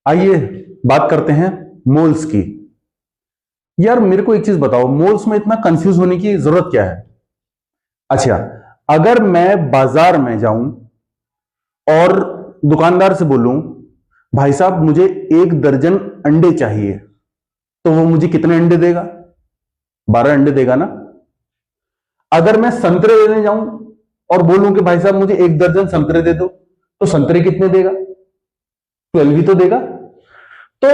आइए बात करते हैं मोल्स की। यार मेरे को एक चीज बताओ, मोल्स में इतना कंफ्यूज होने की जरूरत क्या है? अच्छा, अगर मैं बाजार में जाऊं और दुकानदार से बोलूं भाई साहब मुझे 1 दर्जन अंडे चाहिए, तो वो मुझे कितने अंडे देगा? 12 अंडे देगा ना। अगर मैं संतरे लेने जाऊं और बोलूं कि भाई साहब मुझे 1 दर्जन संतरे दे दो, तो संतरे कितने देगा? 12 ही तो देगा। तो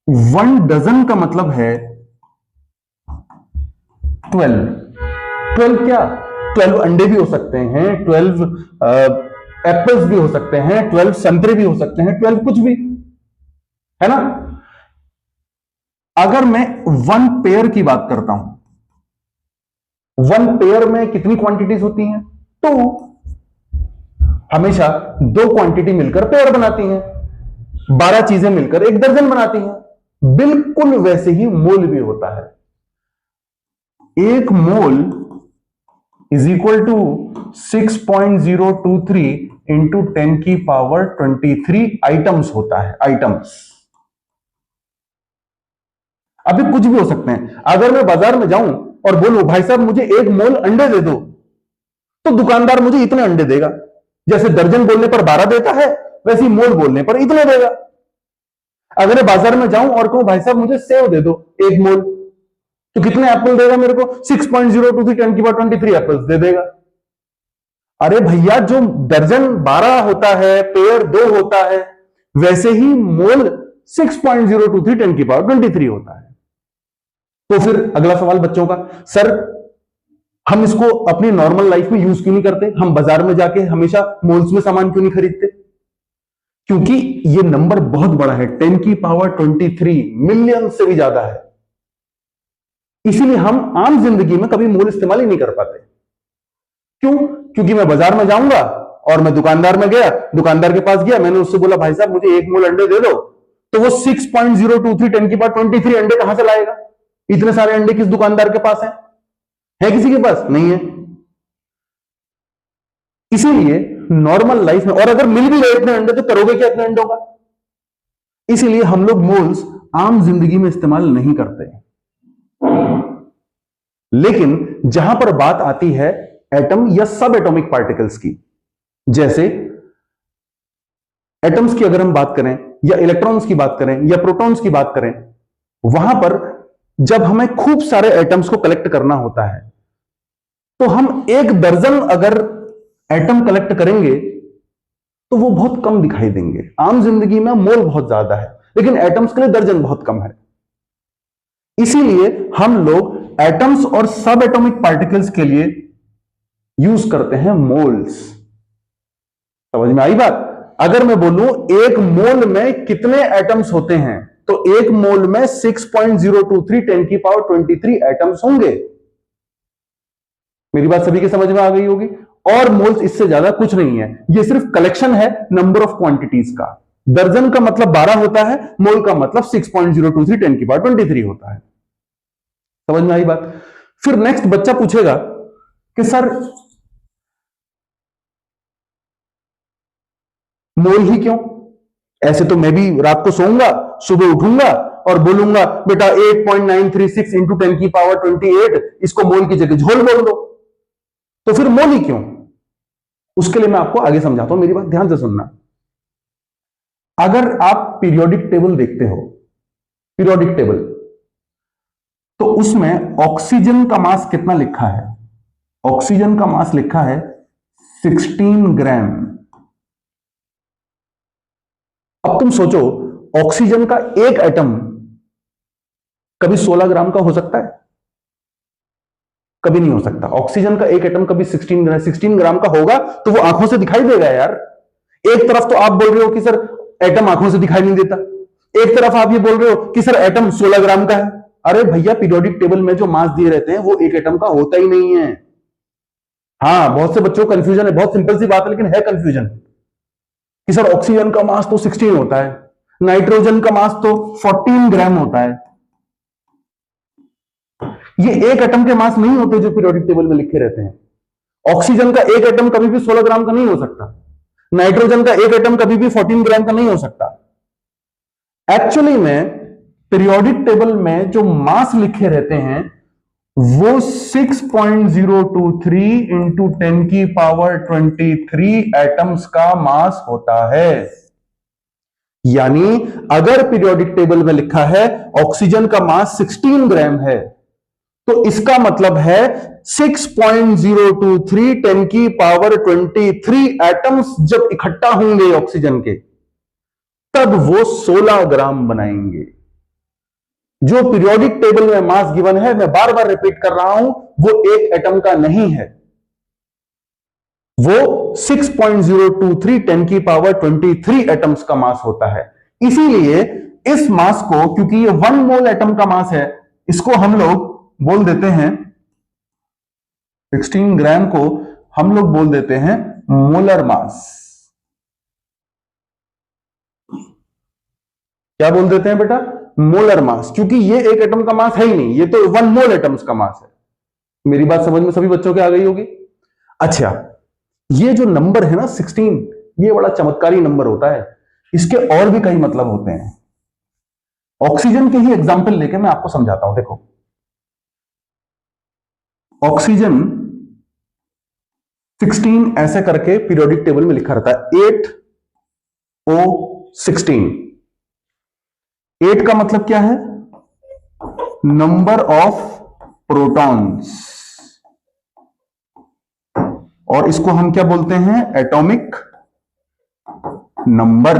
1 डजन का मतलब है 12। 12 क्या? 12 अंडे भी हो सकते हैं, 12 एप्पल्स भी हो सकते हैं, 12 संतरे भी हो सकते हैं, 12 कुछ भी, है ना। अगर मैं 1 पेयर की बात करता हूं, 1 पेयर में कितनी क्वांटिटीज होती हैं? 2। हमेशा 2 क्वांटिटी मिलकर पेयर बनाती हैं, 12 चीजें मिलकर 1 दर्जन बनाती हैं। बिल्कुल वैसे ही मोल भी होता है। 1 mole is equal to 6.023 into 10⁻23 items होता है। आइटम्स अभी कुछ भी हो सकते हैं। अगर मैं बाजार में जाऊं और बोलूं भाई साहब मुझे 1 मोल अंडे दे दो, तो दुकानदार मुझे इतने अंडे देगा। जैसे दर्जन बोलने पर 12 देता है, वैसे ही मोल बोलने पर इतने देगा। अगर मैं बाजार में जाऊं और कहूं भाई साहब मुझे सेव दे दो 1 मोल, तो कितने एप्पल देगा मेरे को? 6.023 10⁻23 एप्पल्स दे देगा। अरे भैया, जो दर्जन 12 होता है, पेयर 2 होता है, वैसे ही मोल 6.023 10⁻23 होता है। तो फिर अगला सवाल बच्चों का, सर हम इसको अपनी नॉर्मल लाइफ में यूज क्यों नहीं करते? हम बाजार में जाके हमेशा मोल्स में सामान क्यों नहीं खरीदते? क्योंकि ये नंबर बहुत बड़ा है, 10⁻23 मिलियन से भी ज्यादा है। इसीलिए हम आम जिंदगी में कभी मोल इस्तेमाल ही नहीं कर पाते। क्यों? क्योंकि मैं बाजार में जाऊंगा और मैं दुकानदार में गया, दुकानदार के पास गया, मैंने उससे बोला भाई साहब मुझे 1 मोल अंडे दे दो, तो वो 6.023 10⁻23 अंडे कहां से लाएगा? इतने सारे अंडे किस दुकानदार के पास है किसी के पास? नहीं है। इसीलिए नॉर्मल लाइफ में, और अगर मिल भी गए इतने अंडे, तो करोगे क्या इतने अंडों का? इसीलिए हम लोग मोल्स आम जिंदगी में इस्तेमाल नहीं करते। लेकिन जहां पर बात आती है एटम या सब एटॉमिक पार्टिकल्स की, जैसे एटम्स की अगर हम बात करें, या इलेक्ट्रॉन्स की बात करें, या प्रोटॉन्स की बात करें, वहां पर जब हमें खूब सारे एटम्स को कलेक्ट करना होता है, तो हम 1 दर्जन अगर एटम कलेक्ट करेंगे तो वो बहुत कम दिखाई देंगे। आम जिंदगी में मोल बहुत ज्यादा है, लेकिन एटम्स के लिए दर्जन बहुत कम है। इसीलिए हम लोग एटम्स और सब एटॉमिक पार्टिकल्स के लिए यूज करते हैं मोल्स। समझ में आई बात? अगर मैं बोलूं 1 मोल में कितने एटम्स होते हैं, तो 1 मोल में 6.023 10⁻23 एटम्स होंगे। मेरी बात सभी के समझ में आ गई होगी। और मोल्स इससे ज्यादा कुछ नहीं है, ये सिर्फ कलेक्शन है नंबर ऑफ क्वांटिटीज का। दर्जन का मतलब 12 होता है, मोल का मतलब 6.023 10⁻23 होता है। समझ में आई बात? फिर नेक्स्ट बच्चा पूछेगा कि सर मोल ही क्यों? ऐसे तो मैं भी रात को सोऊंगा, सुबह उठूंगा और बोलूंगा बेटा 8.936 इंटू 10⁻28, इसको मोल की जगह झोल बोल दो। तो फिर मोल ही क्यों? उसके लिए मैं आपको आगे समझाता हूं, मेरी बात ध्यान से सुनना। अगर आप पीरियोडिक टेबल देखते हो, पीरियोडिक टेबल, तो उसमें ऑक्सीजन का मास कितना लिखा है? ऑक्सीजन का मास लिखा है 16 ग्राम। अब तुम सोचो, ऑक्सीजन का एक एटम कभी 16 ग्राम का हो सकता है? कभी नहीं हो सकता। ऑक्सीजन का एक एटम कभी 16 ग्राम का होगा तो वो आंखों से दिखाई देगा यार। एक तरफ तो आप बोल रहे हो कि सर एटम आंखों से दिखाई नहीं देता, एक तरफ आप ये बोल रहे हो कि सर एटम 16 ग्राम का है। अरे भैया, पीरियोडिक टेबल में जो मास दिए रहते हैं वो एक एटम का होता ही नहीं है। हाँ, बहुत से बच्चों को कंफ्यूजन है, बहुत सिंपल सी बात है, लेकिन है कंफ्यूजन कि सर ऑक्सीजन का मास तो 16 होता है, नाइट्रोजन का मास तो 14 ग्राम होता है। ये एक एटम के मास नहीं होते जो पीरियोडिक टेबल में लिखे रहते हैं। ऑक्सीजन का एक एटम कभी भी 16 ग्राम का नहीं हो सकता, नाइट्रोजन का एक एटम कभी भी 14 ग्राम का नहीं हो सकता। एक्चुअली में पीरियोडिक टेबल में जो मास लिखे रहते हैं वो 6.023 इंटू 10 की पावर 23 एटम्स का मास होता है। यानी अगर पीरियोडिक टेबल में लिखा है ऑक्सीजन का मास 16 ग्राम है, तो इसका मतलब है 6.023 10 की पावर 23 एटम्स जब इकट्ठा होंगे ऑक्सीजन के, तब वो 16 ग्राम बनाएंगे। जो पीरियोडिक टेबल में मास गिवन है, मैं बार बार रिपीट कर रहा हूं, वो एक एटम का नहीं है, वो 6.023 10 की पावर 23 एटम्स का मास होता है। इसीलिए इस मास को, क्योंकि ये 1 मोल एटम का मास है, इसको हम लोग बोल देते हैं 16 ग्राम को हम लोग बोल देते हैं मोलर मास। क्या बोल देते हैं बेटा? मोलर मास, क्योंकि ये एक एटम का मास है ही नहीं, ये तो 1 मोल एटम्स का मास है। मेरी बात समझ में सभी बच्चों के आ गई होगी? अच्छा, ये जो नंबर है ना 16, ये बड़ा चमत्कारी नंबर होता है। इसके और भी कई मतलब होते हैं। ऑक्सीजन के ही एग्जाम्पल लेके मैं आपको समझाता हूं। देखो, ऑक्सीजन 16 ऐसे करके पीरियोडिक टेबल में लिखा रहता है 8O16। 8 का मतलब क्या है? नंबर ऑफ प्रोटॉन्स, और इसको हम क्या बोलते हैं? Atomic number.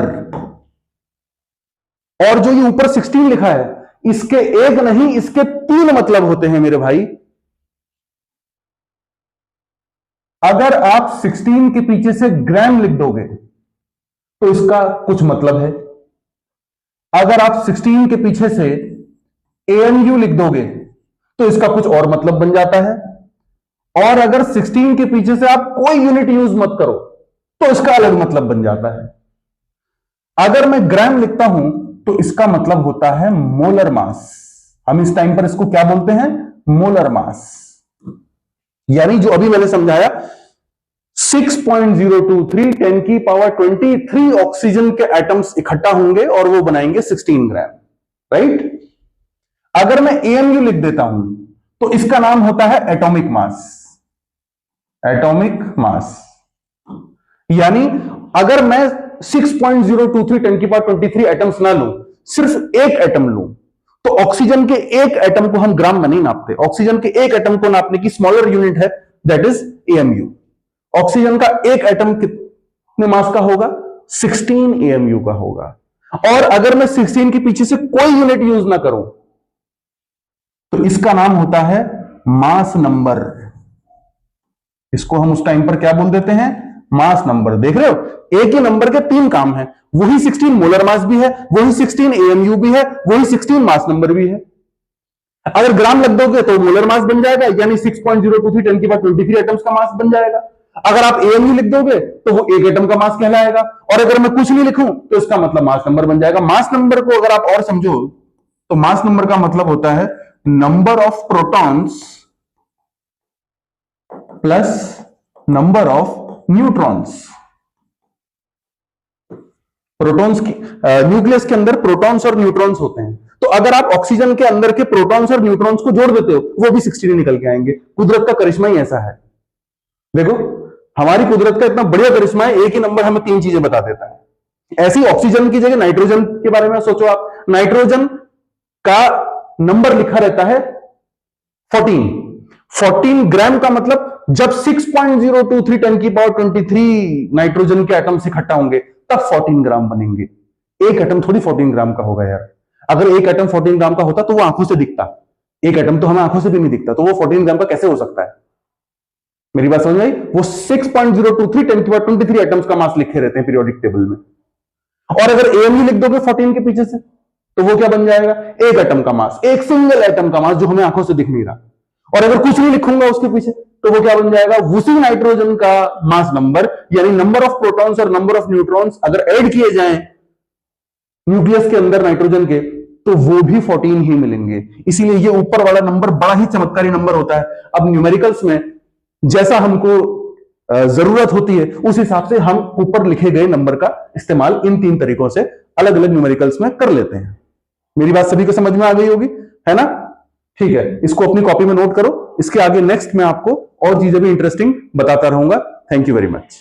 और जो ये ऊपर 16 लिखा है, इसके एक नहीं, इसके 3 मतलब होते हैं मेरे भाई। अगर आप 16 के पीछे से ग्राम लिख दोगे तो इसका कुछ मतलब है। अगर आप 16 के पीछे से AMU लिख दोगे तो इसका कुछ और मतलब बन जाता है। और अगर 16 के पीछे से आप कोई यूनिट यूज मत करो तो इसका अलग मतलब बन जाता है। अगर मैं ग्राम लिखता हूं तो इसका मतलब होता है मोलर मास। हम इस टाइम पर इसको क्या बोलते हैं? Molar mass. यानी जो अभी मैंने समझाया, 6.023 10 की पावर 23 ऑक्सीजन के एटम्स इकट्ठा होंगे और वो बनाएंगे 16 ग्राम, राइट? अगर मैं AMU लिख देता हूं तो इसका नाम होता है एटॉमिक मास। एटॉमिक मास यानी अगर मैं 6.023 10 की पावर 23 एटम्स ना लूं, सिर्फ एक एटम लूं, तो ऑक्सीजन के एक एटम को हम ग्राम में नहीं नापते। ऑक्सीजन के एक एटम को नापने की स्मॉलर यूनिट है, दैट इज AMU। ऑक्सीजन का एक एटम कितने मास का होगा? 16 AMU का होगा। और अगर मैं 16 के पीछे से कोई यूनिट यूज ना करूं तो इसका नाम होता है मास नंबर। इसको हम उस टाइम पर क्या बोल देते हैं? Mass number. देख रहे हो, एक ही नंबर के 3 काम हैं। वही 16 मोलर मास भी है, वही 16 AMU भी है, वही 16 मास नंबर भी है। अगर ग्राम लग दोगे तो मोलर मास बन जाएगा, यानी 6.023 10 की पावर 23 एटम्स का मास बन जाएगा। अगर आप AMU लिख दोगे तो वो एक एटम का मास कहलाएगा। और अगर मैं कुछ नहीं लिखूं तो इसका मतलब मास नंबर बन जाएगा। मास नंबर को अगर आप और समझो तो मास नंबर का मतलब होता है number of protons plus number of neutrons. Protons की न्यूक्लियस के अंदर प्रोटॉन्स और न्यूट्रॉन्स होते हैं, तो अगर आप ऑक्सीजन के अंदर के प्रोटॉन्स और न्यूट्रॉन्स को जोड़ देते हो वो भी 16 निकल के आएंगे। कुदरत का करिश्मा ही ऐसा है। देखो, हमारी कुदरत का इतना बढ़िया करिश्मा है, एक ही नंबर हमें 3 चीजें बता देता है। ऐसी ऑक्सीजन की जगह नाइट्रोजन के बारे में सोचो आप। नाइट्रोजन का नंबर लिखा रहता है 14 ग्राम का मतलब जब 6.023 10 की पावर 23 नाइट्रोजन के एटम्स इकट्ठा होंगे तब 14 ग्राम बनेंगे। एक एटम थोड़ी 14 ग्राम का होगा यार। अगर एक एटम 14 ग्राम का होता तो वो आंखों से दिखता। एक एटम तो हमें आंखों से भी नहीं दिखता, तो वो 14 ग्राम का कैसे हो सकता है? मेरी बात समझ आई? वो 6.023 10 की पावर 23 एटम्स का मास लिखे रहते हैं पीरियोडिक टेबल में। और अगर AMU लिख दोगे 14 के पीछे से तो वो क्या बन जाएगा? एक एटम का मास, एक सिंगल एटम का मास जो हमें आंखों से दिख नहीं रहा। और अगर कुछ नहीं लिखूंगा उसके पीछे तो वो क्या बन जाएगा? उसी नाइट्रोजन का मास नंबर, यानी नंबर ऑफ प्रोटॉन्स और नंबर ऑफ न्यूट्रॉन्स अगर ऐड किए जाएं न्यूक्लियस के अंदर नाइट्रोजन के, तो वो भी 14 ही मिलेंगे। इसीलिए ये ऊपर वाला नंबर बड़ा ही चमत्कारी नंबर होता है। अब न्यूमेरिकल्स में जैसा हमको जरूरत होती है उस हिसाब से हम ऊपर लिखे गए नंबर का इस्तेमाल इन 3 तरीकों से अलग अलग न्यूमेरिकल्स में कर लेते हैं। मेरी बात सभी को समझ में आ गई होगी, है ना? ठीक है, इसको अपनी कॉपी में नोट करो। इसके आगे नेक्स्ट मैं आपको और चीजें भी इंटरेस्टिंग बताता रहूंगा। Thank you very much.